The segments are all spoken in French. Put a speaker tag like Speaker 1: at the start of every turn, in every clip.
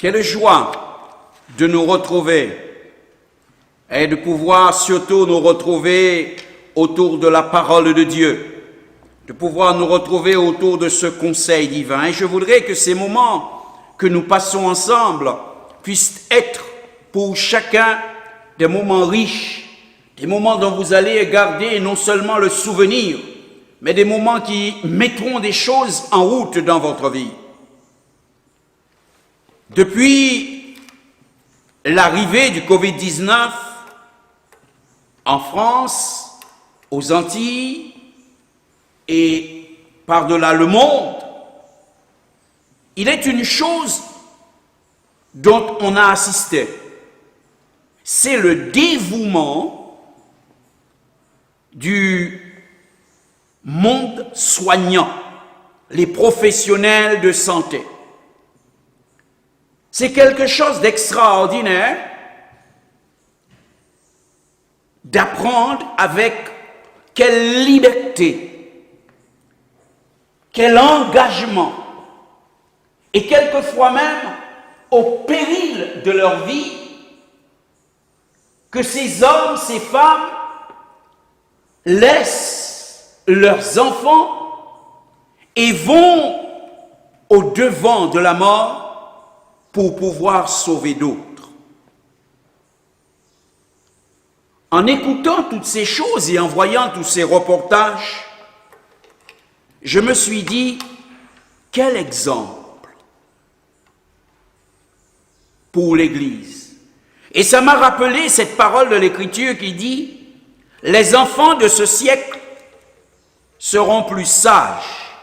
Speaker 1: Quelle joie de nous retrouver et de pouvoir surtout nous retrouver autour de la parole de Dieu, de pouvoir nous retrouver autour de ce conseil divin. Et je voudrais que ces moments que nous passons ensemble puissent être pour chacun des moments riches, des moments dont vous allez garder non seulement le souvenir, mais des moments qui mettront des choses en route dans votre vie. Depuis l'arrivée du Covid-19 en France, aux Antilles et par-delà le monde, il est une chose dont on a assisté. C'est le dévouement du monde soignant, les professionnels de santé. C'est quelque chose d'extraordinaire d'apprendre avec quelle liberté, quel engagement, et quelquefois même au péril de leur vie, que ces hommes, ces femmes laissent leurs enfants et vont au-devant de la mort pour pouvoir sauver d'autres. En écoutant toutes ces choses et en voyant tous ces reportages, je me suis dit, quel exemple pour l'Église. Et ça m'a rappelé cette parole de l'Écriture qui dit, les enfants de ce siècle seront plus sages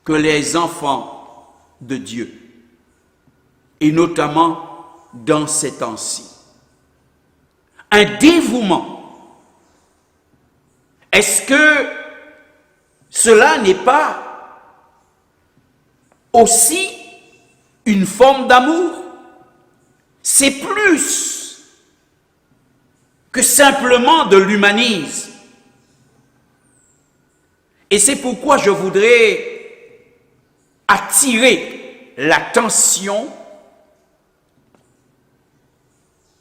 Speaker 1: que les enfants de Dieu. Et notamment dans ces temps-ci. Un dévouement. Est-ce que cela n'est pas aussi une forme d'amour? C'est plus que simplement de l'humanisme. Et c'est pourquoi je voudrais attirer l'attention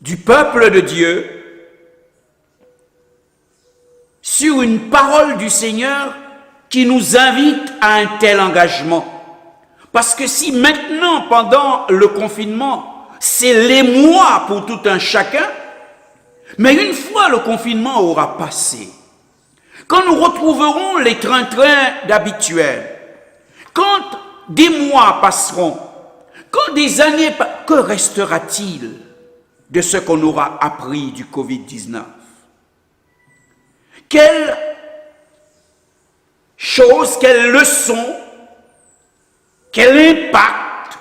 Speaker 1: du peuple de Dieu sur une parole du Seigneur qui nous invite à un tel engagement. Parce que si maintenant, pendant le confinement, c'est l'émoi pour tout un chacun, mais une fois le confinement aura passé, quand nous retrouverons les trains-trains d'habituels, quand des mois passeront, quand des années, que restera-t-il de ce qu'on aura appris du Covid-19? Quelle chose, quelle leçon, quel impact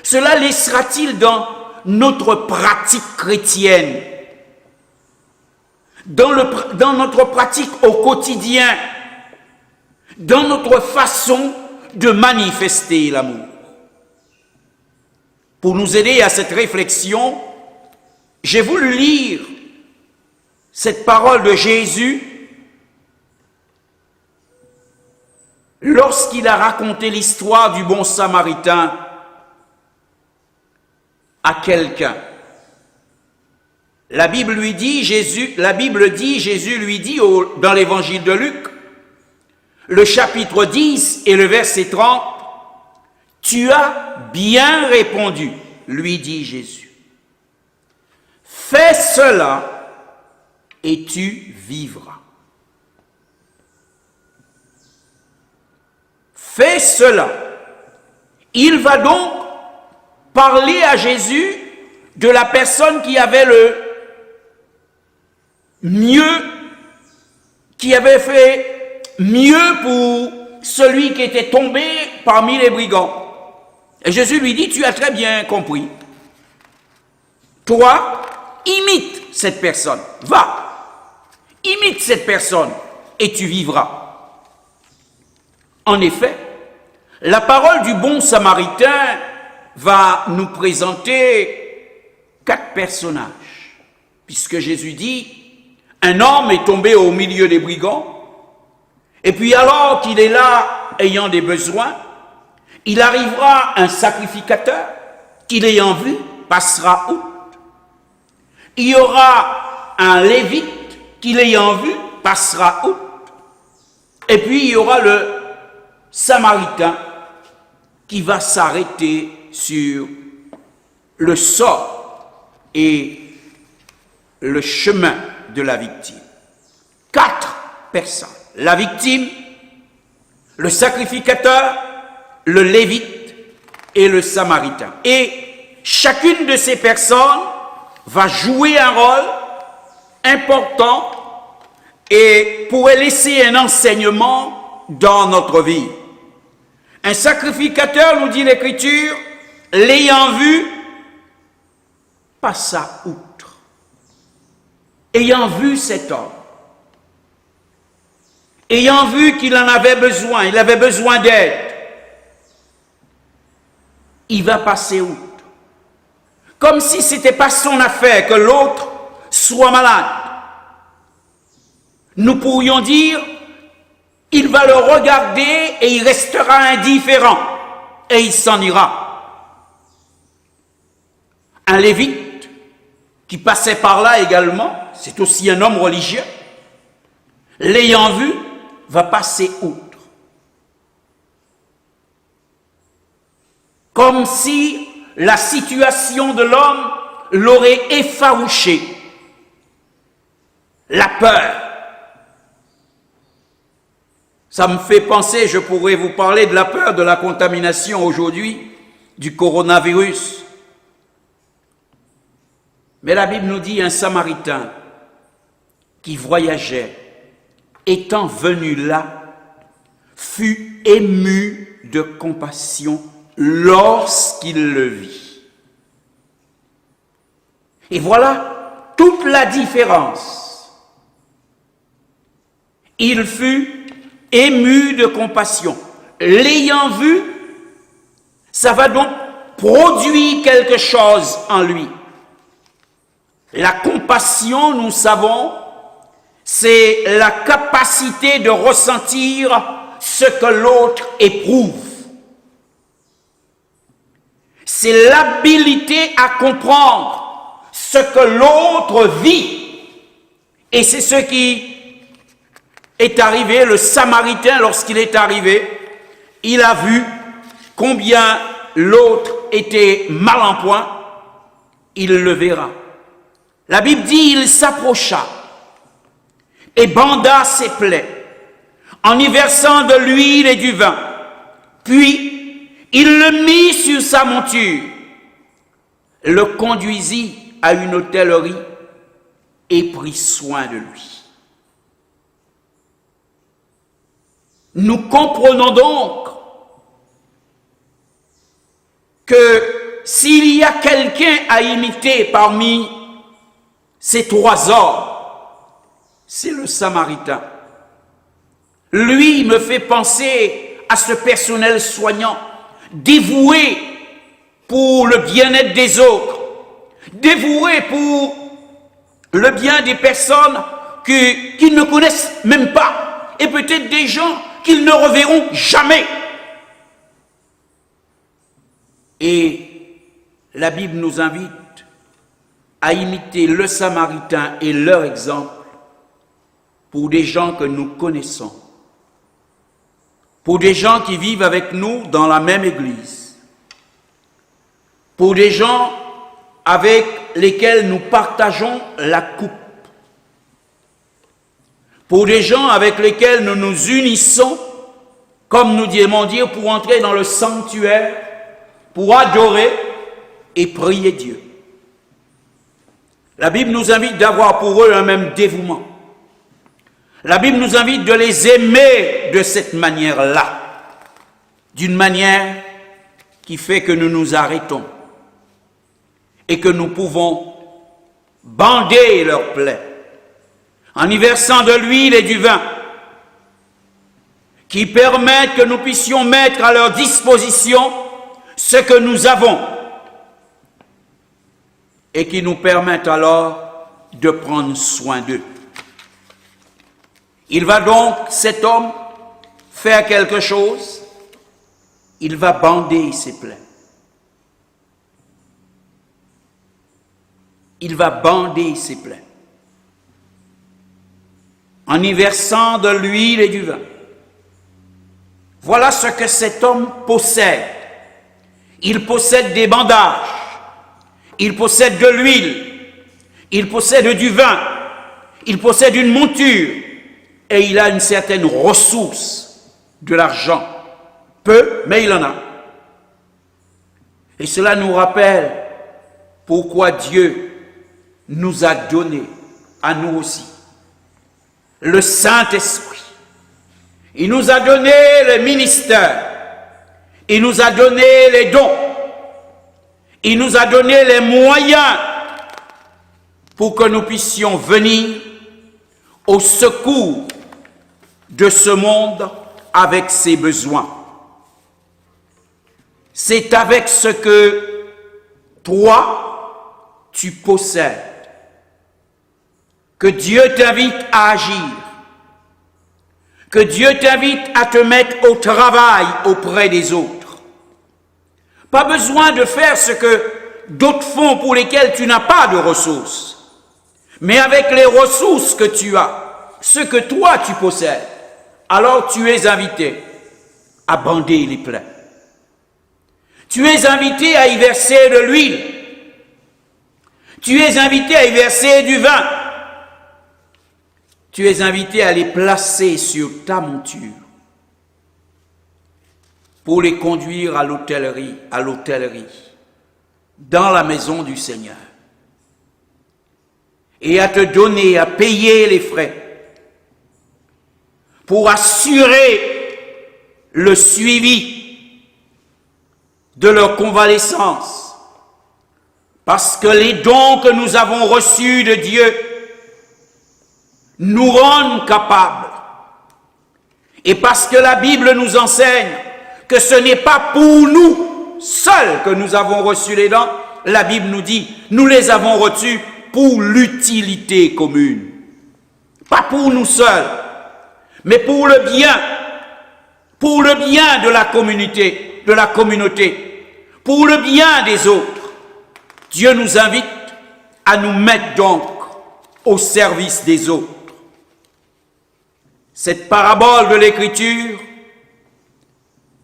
Speaker 1: cela laissera-t-il dans notre pratique chrétienne, dans notre pratique au quotidien, dans notre façon de manifester l'amour? Pour nous aider à cette réflexion, j'ai voulu lire cette parole de Jésus lorsqu'il a raconté l'histoire du bon Samaritain à quelqu'un. La Bible dit, Jésus lui dit dans l'évangile de Luc, le chapitre 10 et le verset 30, « Tu as bien répondu, lui dit Jésus. Fais cela et tu vivras. » Fais cela. Il va donc parler à Jésus de la personne qui avait le mieux, qui avait fait mieux pour celui qui était tombé parmi les brigands. Et Jésus lui dit, tu as très bien compris. Toi, imite cette personne. Va, imite cette personne et tu vivras. En effet, la parole du bon Samaritain va nous présenter 4 personnages. Puisque Jésus dit, un homme est tombé au milieu des brigands, et puis alors qu'il est là ayant des besoins, il arrivera un sacrificateur qui l'ayant vu passera outre. Il y aura un lévite qui l'ayant vu passera outre. Et puis il y aura le samaritain qui va s'arrêter sur le sort et le chemin de la victime. 4 personnes. La victime, le sacrificateur, le lévite et le samaritain. Et chacune de ces personnes va jouer un rôle important et pourrait laisser un enseignement dans notre vie. Un sacrificateur, nous dit l'Écriture, l'ayant vu, passa outre. Ayant vu cet homme, ayant vu qu'il en avait besoin, il avait besoin d'aide, il va passer outre. Comme si ce n'était pas son affaire que l'autre soit malade. Nous pourrions dire, il va le regarder et il restera indifférent et il s'en ira. Un lévite qui passait par là également, c'est aussi un homme religieux, l'ayant vu, va passer outre. Comme si la situation de l'homme l'aurait effarouché. La peur. Ça me fait penser, je pourrais vous parler de la peur de la contamination aujourd'hui, du coronavirus. Mais la Bible nous dit un Samaritain qui voyageait, étant venu là, fut ému de compassion lorsqu'il le vit. Et voilà toute la différence. Il fut ému de compassion. L'ayant vu, ça va donc produire quelque chose en lui. La compassion, nous savons, c'est la capacité de ressentir ce que l'autre éprouve. C'est l'habilité à comprendre ce que l'autre vit. Et c'est ce qui est arrivé, le Samaritain, lorsqu'il est arrivé, il a vu combien l'autre était mal en point, il le verra. La Bible dit, il s'approcha et banda ses plaies, en y versant de l'huile et du vin. Puis, il le mit sur sa monture, le conduisit à une hôtellerie et prit soin de lui. Nous comprenons donc que s'il y a quelqu'un à imiter parmi ces 3 hommes, c'est le Samaritain. Lui me fait penser à ce personnel soignant, dévoué pour le bien-être des autres, dévoué pour le bien des personnes qu'ils ne connaissent même pas, et peut-être des gens qu'ils ne reverront jamais. Et la Bible nous invite à imiter le Samaritain et leur exemple pour des gens que nous connaissons, pour des gens qui vivent avec nous dans la même église, pour des gens avec lesquels nous partageons la coupe, pour des gens avec lesquels nous nous unissons, comme nous aimons dire, pour entrer dans le sanctuaire, pour adorer et prier Dieu. La Bible nous invite d'avoir pour eux un même dévouement. La Bible nous invite de les aimer de cette manière-là, d'une manière qui fait que nous nous arrêtons et que nous pouvons bander leurs plaies en y versant de l'huile et du vin qui permettent que nous puissions mettre à leur disposition ce que nous avons et qui nous permettent alors de prendre soin d'eux. Il va donc, cet homme, faire quelque chose, il va bander ses plaies. il va bander ses plaies en y versant de l'huile et du vin. Voilà ce que cet homme possède. Il possède des bandages, il possède de l'huile, il possède du vin, il possède une monture et il a une certaine ressource, de l'argent. Peu, mais il en a. Et cela nous rappelle pourquoi Dieu nous a donné, à nous aussi, le Saint-Esprit. Il nous a donné le ministère. Il nous a donné les dons. Il nous a donné les moyens pour que nous puissions venir au secours de ce monde avec ses besoins. C'est avec ce que toi, tu possèdes que Dieu t'invite à agir, que Dieu t'invite à te mettre au travail auprès des autres. Pas besoin de faire ce que d'autres font pour lesquels tu n'as pas de ressources, mais avec les ressources que tu as, ce que toi tu possèdes, alors tu es invité à bander les plaies. Tu es invité à y verser de l'huile. Tu es invité à y verser du vin. Tu es invité à les placer sur ta monture pour les conduire à l'hôtellerie, dans la maison du Seigneur. Et à te donner, à payer les frais pour assurer le suivi de leur convalescence. Parce que les dons que nous avons reçus de Dieu nous rendent capables. Et parce que la Bible nous enseigne que ce n'est pas pour nous seuls que nous avons reçu les dons, la Bible nous dit, nous les avons reçus pour l'utilité commune. Pas pour nous seuls, mais pour le bien de la communauté, pour le bien des autres. Dieu nous invite à nous mettre donc au service des autres. Cette parabole de l'Écriture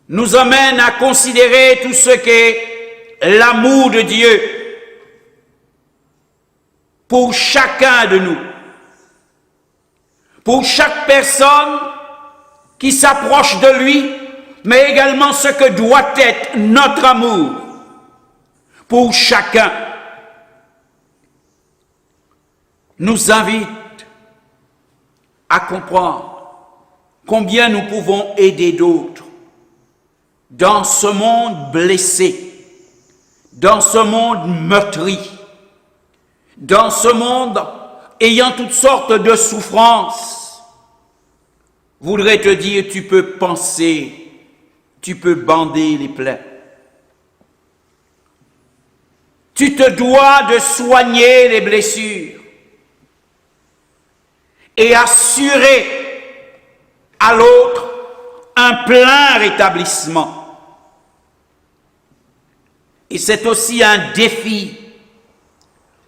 Speaker 1: nous amène à considérer tout ce qu'est l'amour de Dieu pour chacun de nous, pour chaque personne qui s'approche de lui, mais également ce que doit être notre amour pour chacun, nous invite à comprendre combien nous pouvons aider d'autres dans ce monde blessé, dans ce monde meurtri, dans ce monde ayant toutes sortes de souffrances. Je voudrais te dire, tu peux penser, tu peux bander les plaies. Tu te dois de soigner les blessures et assurer à l'autre un plein rétablissement. Et c'est aussi un défi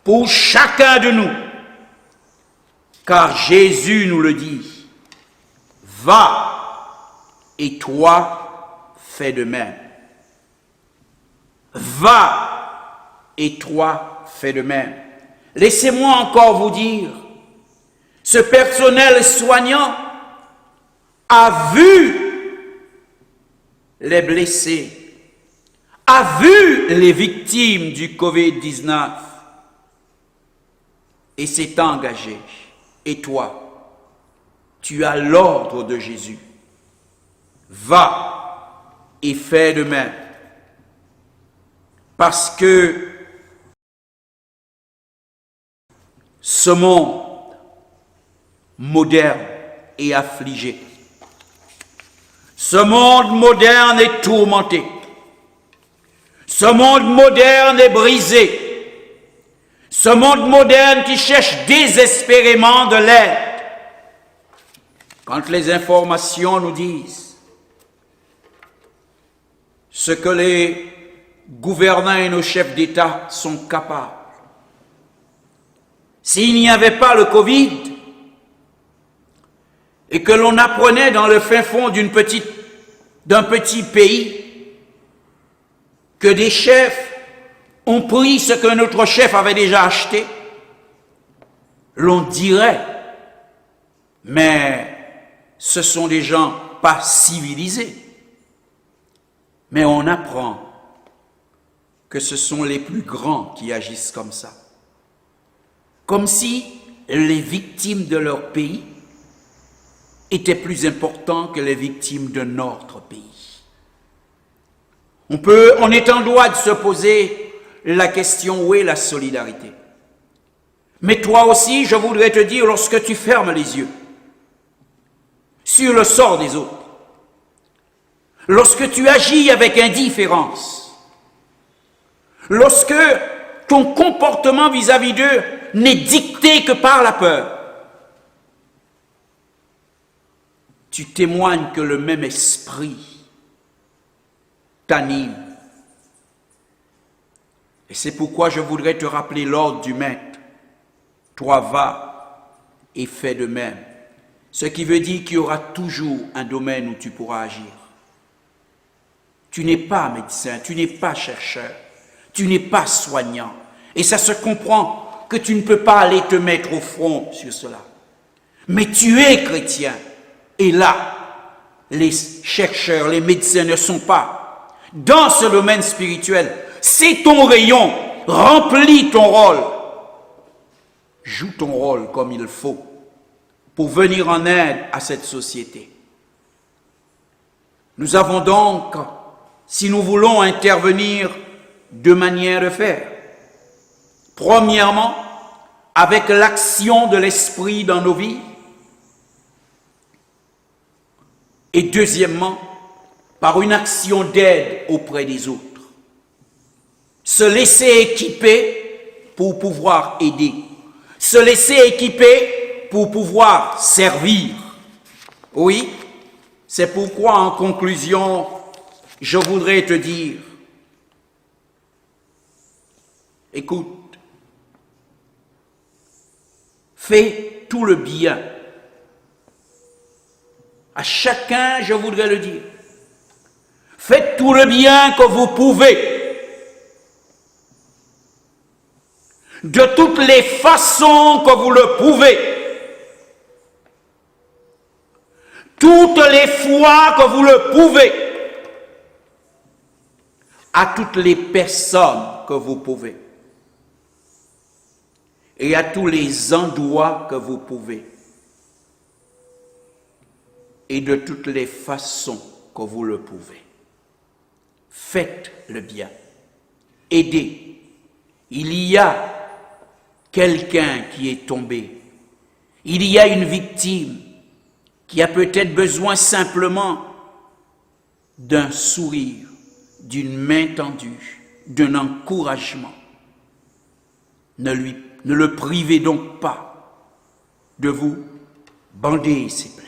Speaker 1: pour chacun de nous, car Jésus nous le dit, va et toi fais de même. Va et toi fais de même. Laissez-moi encore vous dire, ce personnel soignant a vu les blessés, a vu les victimes du Covid-19 et s'est engagé. Et toi, tu as l'ordre de Jésus. Va et fais de même. Parce que ce monde moderne est affligé. Ce monde moderne est tourmenté. Ce monde moderne est brisé. Ce monde moderne qui cherche désespérément de l'aide. Quand les informations nous disent ce que les gouvernants et nos chefs d'État sont capables s'il n'y avait pas le Covid et que l'on apprenait dans le fin fond d'un petit pays que des chefs ont pris ce qu'un autre chef avait déjà acheté, l'on dirait, mais ce sont des gens pas civilisés. Mais on apprend que ce sont les plus grands qui agissent comme ça. Comme si les victimes de leur pays étaient plus importantes que les victimes de notre pays. On est en droit de se poser la question, où est la solidarité? Mais toi aussi, je voudrais te dire, lorsque tu fermes les yeux sur le sort des autres, lorsque tu agis avec indifférence, lorsque ton comportement vis-à-vis d'eux n'est dicté que par la peur, tu témoignes que le même esprit t'anime. Et c'est pourquoi je voudrais te rappeler l'ordre du maître. Toi, va et fais de même. Ce qui veut dire qu'il y aura toujours un domaine où tu pourras agir. Tu n'es pas médecin, tu n'es pas chercheur, tu n'es pas soignant. Et ça se comprend que tu ne peux pas aller te mettre au front sur cela. Mais tu es chrétien. Et là, les chercheurs, les médecins ne sont pas dans ce domaine spirituel. C'est ton rayon. Remplis ton rôle. Joue ton rôle comme il faut pour venir en aide à cette société. Nous avons donc, si nous voulons intervenir, deux manières de faire. Premièrement, avec l'action de l'esprit dans nos vies. Et deuxièmement, par une action d'aide auprès des autres. Se laisser équiper pour pouvoir aider. Se laisser équiper pour pouvoir servir. Oui, c'est pourquoi en conclusion, je voudrais te dire, écoute, fais tout le bien. À chacun, je voudrais le dire. Faites tout le bien que vous pouvez. De toutes les façons que vous le pouvez. Toutes les fois que vous le pouvez. À toutes les personnes que vous pouvez. Et à tous les endroits que vous pouvez. Et de toutes les façons que vous le pouvez. Faites le bien. Aidez. Il y a quelqu'un qui est tombé. Il y a une victime qui a peut-être besoin simplement d'un sourire, d'une main tendue, d'un encouragement. Ne le privez donc pas de vous bander ses plaies.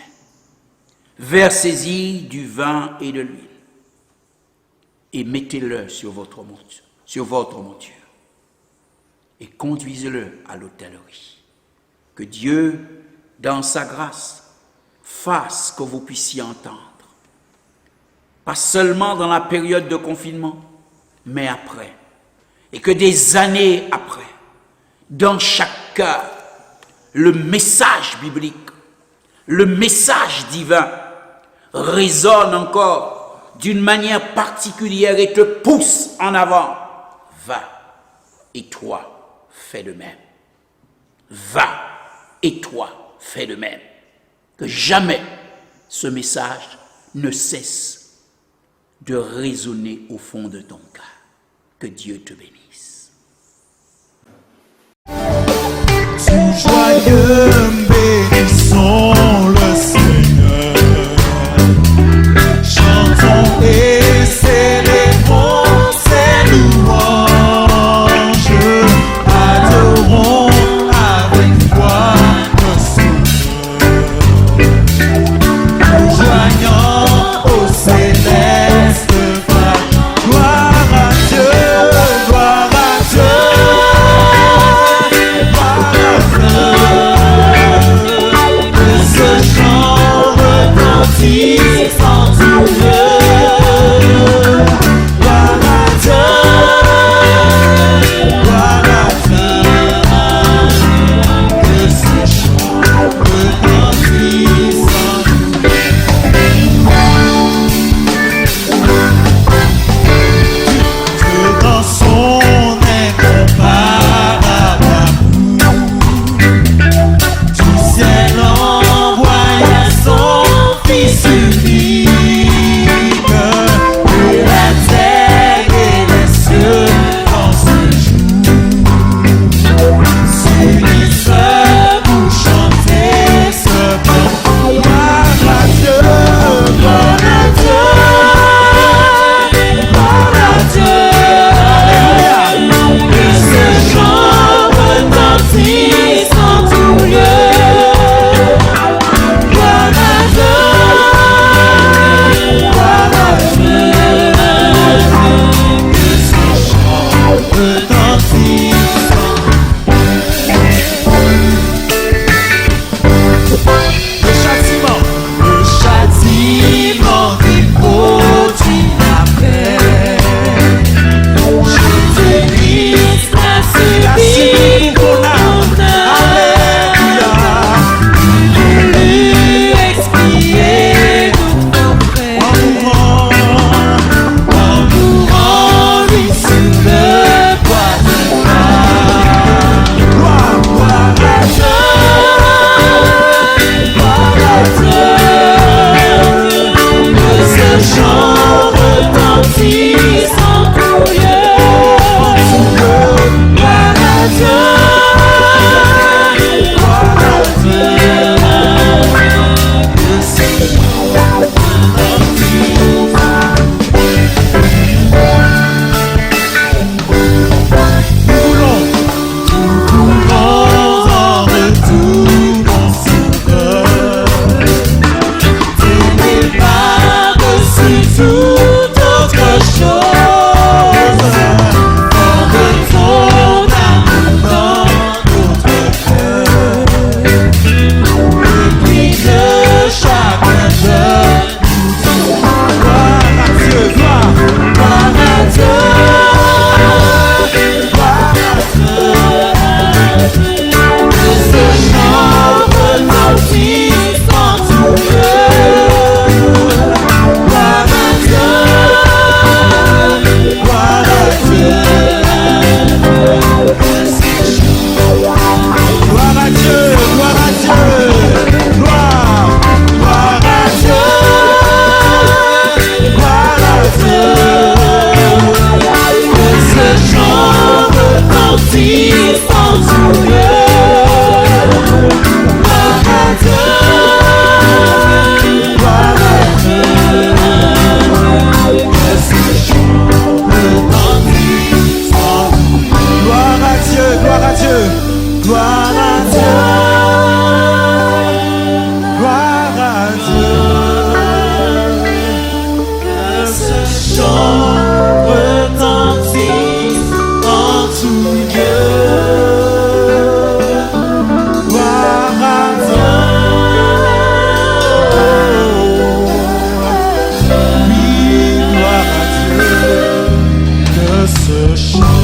Speaker 1: Versez-y du vin et de l'huile et mettez-le sur votre monture et conduisez-le à l'hôtellerie. Que Dieu, dans sa grâce, fasse que vous puissiez entendre. Pas seulement dans la période de confinement, mais après. Et que des années après, dans chaque cœur, le message biblique, le message divin résonne encore d'une manière particulière et te pousse en avant. Va, et toi, fais de même. Va, et toi, fais de même. Que jamais ce message ne cesse de résonner au fond de ton cœur. Que Dieu te bénisse.
Speaker 2: Joyeux, bénissons le Seigneur. Chantons et célébrons ses louanges. Adorons avec foi le Seigneur. Joignant au céleste phare. Gloire à Dieu, gloire à Dieu. Gloire à Dieu. notre chant.